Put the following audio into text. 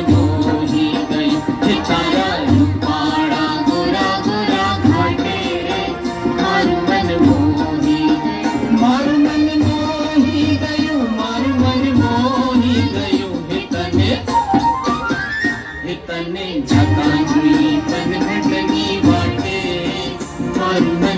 मोही गयो हे तारा रूपाड़ा गोरा गोरा घाटे मारू मन मोही गयो मारू मन मोही गयो मारू मन मोही गयो हे तने झका हुई पन घटनी वाटे मारू मन